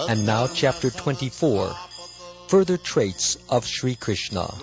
And now chapter 24, further traits of Sri Krishna.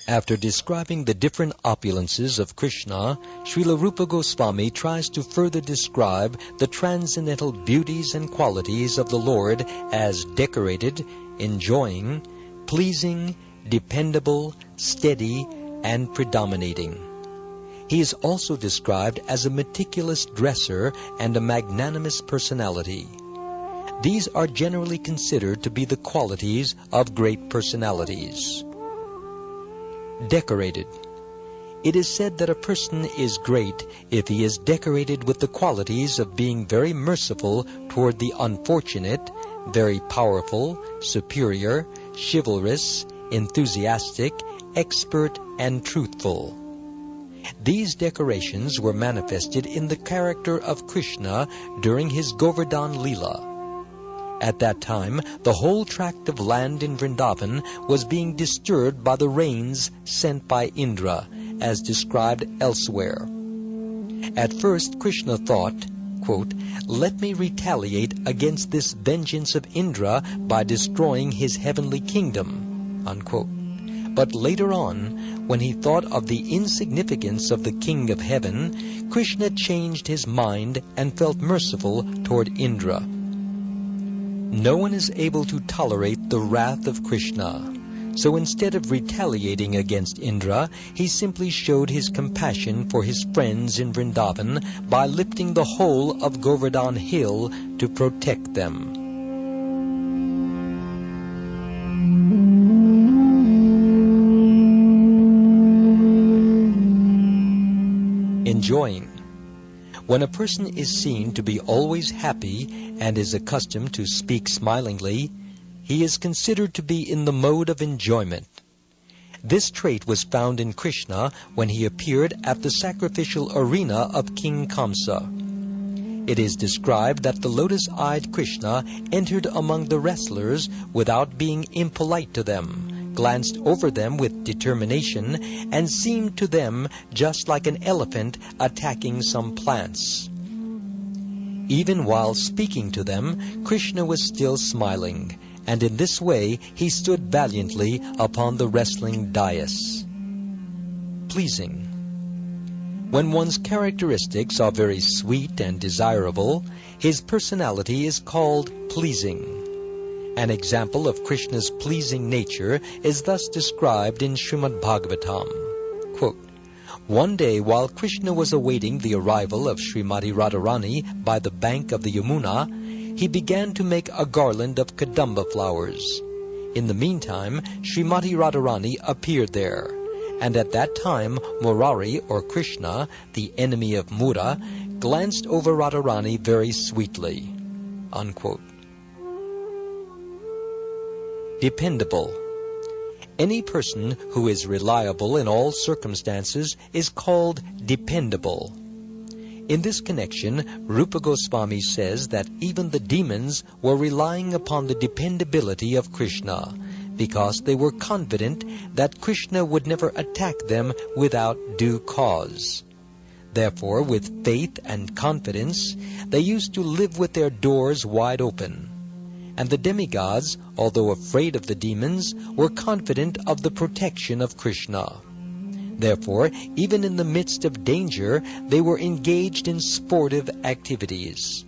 After describing the different opulences of Krishna, Srila Rupa Goswami tries to further describe the transcendental beauties and qualities of the Lord as decorated, enjoying, pleasing, dependable, steady, and predominating. He is also described as a meticulous dresser and a magnanimous personality. These are generally considered to be the qualities of great personalities. Decorated. It is said that a person is great if he is decorated with the qualities of being very merciful toward the unfortunate, very powerful, superior, chivalrous, enthusiastic, expert, and truthful. These decorations were manifested in the character of Krishna during his Govardhan Leela. At that time, the whole tract of land in Vrindavan was being disturbed by the rains sent by Indra, as described elsewhere. At first, Krishna thought, quote, "Let me retaliate against this vengeance of Indra by destroying his heavenly kingdom," unquote. But later on, when he thought of the insignificance of the King of Heaven, Krishna changed his mind and felt merciful toward Indra. No one is able to tolerate the wrath of Krishna. So instead of retaliating against Indra, he simply showed his compassion for his friends in Vrindavan by lifting the whole of Govardhan Hill to protect them. Enjoying. When a person is seen to be always happy and is accustomed to speak smilingly, he is considered to be in the mode of enjoyment. This trait was found in Krishna when he appeared at the sacrificial arena of King Kamsa. It is described that the lotus-eyed Krishna entered among the wrestlers without being impolite to them, glanced over them with determination, and seemed to them just like an elephant attacking some plants. Even while speaking to them, Krishna was still smiling, and in this way he stood valiantly upon the wrestling dais. Pleasing. When one's characteristics are very sweet and desirable, his personality is called pleasing. An example of Krishna's pleasing nature is thus described in Srimad Bhagavatam. Quote, "One day while Krishna was awaiting the arrival of Srimati Radharani by the bank of the Yamuna, he began to make a garland of kadamba flowers. In the meantime, Srimati Radharani appeared there, and at that time Murari, or Krishna, the enemy of Mura, glanced over Radharani very sweetly." Unquote. Dependable. Any person who is reliable in all circumstances is called dependable. In this connection, Rupa Goswami says that even the demons were relying upon the dependability of Krishna, because they were confident that Krishna would never attack them without due cause. Therefore, with faith and confidence, they used to live with their doors wide open. And the demigods, although afraid of the demons, were confident of the protection of Krishna. Therefore, even in the midst of danger, they were engaged in sportive activities.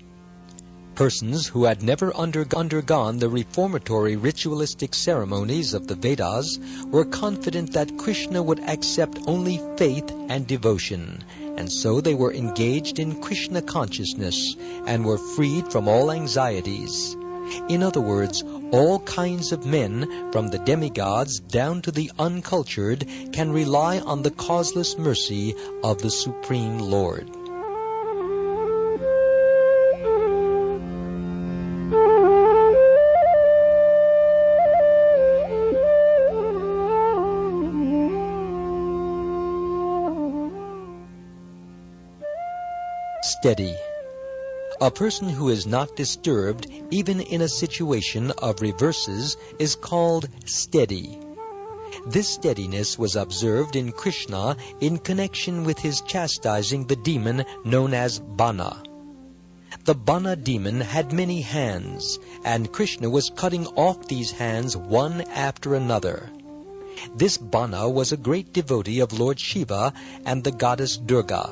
Persons who had never undergone the reformatory ritualistic ceremonies of the Vedas were confident that Krishna would accept only faith and devotion, and so they were engaged in Krishna consciousness and were freed from all anxieties. In other words, all kinds of men, from the demigods down to the uncultured, can rely on the causeless mercy of the Supreme Lord. Steady. A person who is not disturbed, even in a situation of reverses, is called steady. This steadiness was observed in Krishna in connection with his chastising the demon known as Bana. The Bana demon had many hands, and Krishna was cutting off these hands one after another. This Bana was a great devotee of Lord Shiva and the goddess Durga.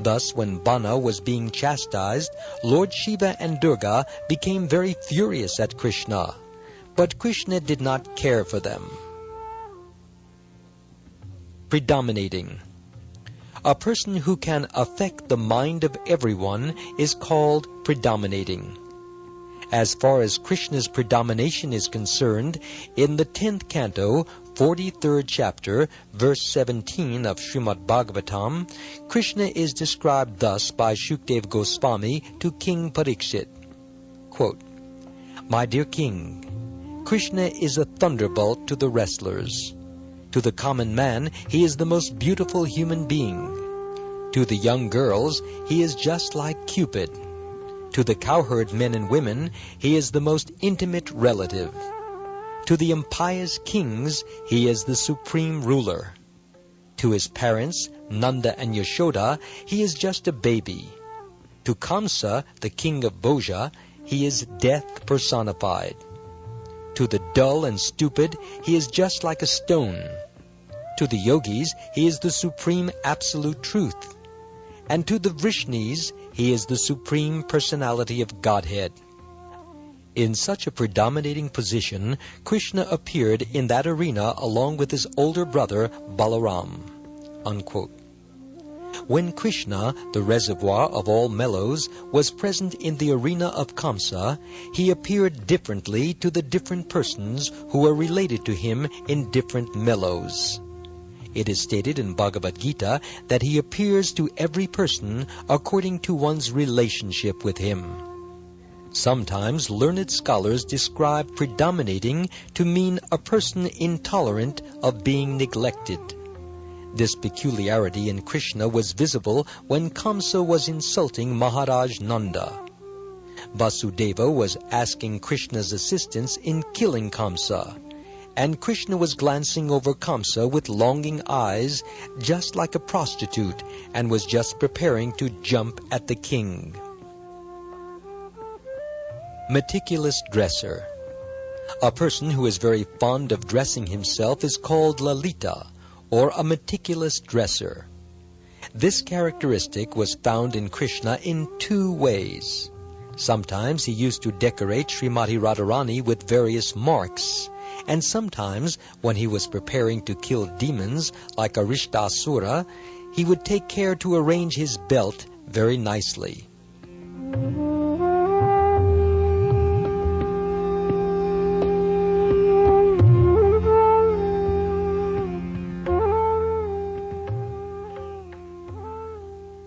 Thus, when Bana was being chastised, Lord Shiva and Durga became very furious at Krishna, but Krishna did not care for them. Predominating. A person who can affect the mind of everyone is called predominating. As far as Krishna's predomination is concerned, in the 10th canto, 43rd chapter, verse 17 of Srimad Bhagavatam, Krishna is described thus by Shukdev Goswami to King Parikshit. Quote, "My dear king, Krishna is a thunderbolt to the wrestlers. To the common man, he is the most beautiful human being. To the young girls, he is just like Cupid. To the cowherd men and women, he is the most intimate relative. To the impious kings, he is the supreme ruler. To his parents, Nanda and Yashoda, he is just a baby. To Kamsa, the king of Bhoja, he is death personified. To the dull and stupid, he is just like a stone. To the yogis, he is the supreme absolute truth. And to the Vrishnis, he is the supreme personality of Godhead." In such a predominating position, Krishna appeared in that arena along with his older brother Balaram. Unquote. When Krishna, the reservoir of all mellows, was present in the arena of Kamsa, he appeared differently to the different persons who were related to him in different mellows. It is stated in Bhagavad Gita that he appears to every person according to one's relationship with him. Sometimes learned scholars describe predominating to mean a person intolerant of being neglected. This peculiarity in Krishna was visible when Kamsa was insulting Maharaj Nanda. Vasudeva was asking Krishna's assistance in killing Kamsa, and Krishna was glancing over Kamsa with longing eyes, just like a prostitute, and was just preparing to jump at the king. Meticulous dresser. A person who is very fond of dressing himself is called Lalita, or a meticulous dresser. This characteristic was found in Krishna in two ways. Sometimes he used to decorate Srimati Radharani with various marks, and sometimes, when he was preparing to kill demons like Arishtasura, he would take care to arrange his belt very nicely.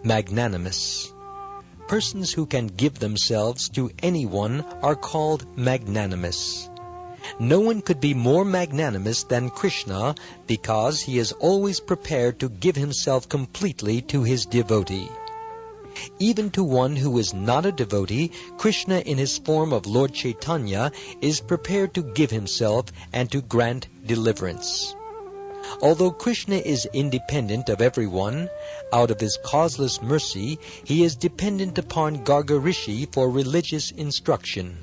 Magnanimous. Persons who can give themselves to anyone are called magnanimous. No one could be more magnanimous than Krishna because he is always prepared to give himself completely to his devotee. Even to one who is not a devotee, Krishna in his form of Lord Chaitanya is prepared to give himself and to grant deliverance. Although Krishna is independent of everyone, out of his causeless mercy, he is dependent upon Garga Rishi for religious instruction.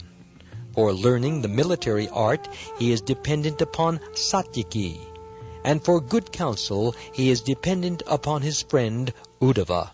For learning the military art, he is dependent upon Satyaki, and for good counsel, he is dependent upon his friend Uddhava.